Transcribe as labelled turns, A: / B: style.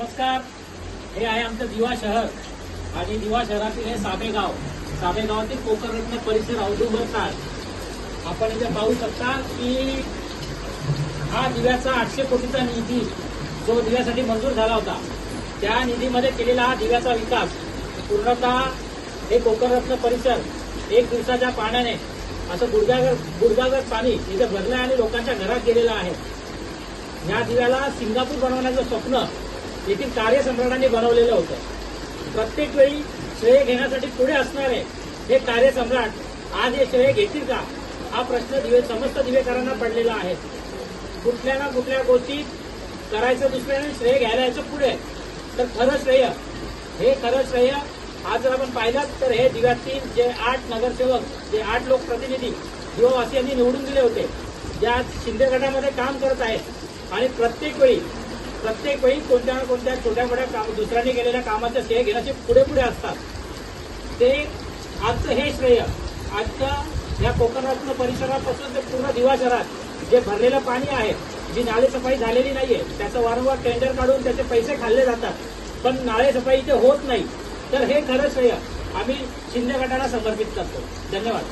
A: नमस्कार. हे आहे आमचं दिवा शहर आणि दिवा शहरातील हे साबेगावातील कोकणरत्न परिसर औदुंबर काळ. आपण इथे पाहू शकता की हा दिव्याचा 800 कोटीचा निधी जो दिव्यासाठी मंजूर झाला होता, त्या निधीमध्ये केलेला हा दिव्याचा विकास पूर्णतः हे कोकणरत्न परिसर एक दिवसाच्या पाण्याने असं गुडघागर पाणी इथे भरलं आणि लोकांच्या घरात गेलेलं आहे. या दिव्याला सिंगापूर बनवण्याचं स्वप्न येथील कार्यसम्राटांनी बनवलेलं होतं. प्रत्येक वेळी श्रेय घेण्यासाठी पुढे असणारे हे कार्यसम्राट आज हे श्रेय घेतील का, हा प्रश्न समस्त दिवेकरांना पडलेला आहे. कुठल्या ना कुठल्या गोष्टीत करायचं दुसऱ्याने, श्रेय घ्यायला यायचं पुढे. तर खरं श्रेय आज जर आपण पाहिलं तर हे दिव्यातील जे 8 नगरसेवक, जे 8 लोकप्रतिनिधी दिवावासियांनी निवडून दिले होते, ज्या शिंदे गटामध्ये काम करत आहेत आणि प्रत्येक वेळी कोणत्या ना कोणत्या छोट्या मोठ्या दुसऱ्यांनी केलेल्या कामाचं श्रेय घेण्याचे पुढे असतात. ते आजचं हे श्रेय आजच्या या कोकणरत्न परिसरापासून ते पूर्ण दिवा शहरात जे भरलेलं पाणी आहे, जी नालेसफाई झालेली नाहीये, त्याचं वारंवार टेंडर काढून त्याचे पैसे खाल्ले जातात, पण नालेसफाई इथे होत नाही. तर हे खरं श्रेय आम्ही शिंदे गटाला समर्पित करतो. धन्यवाद.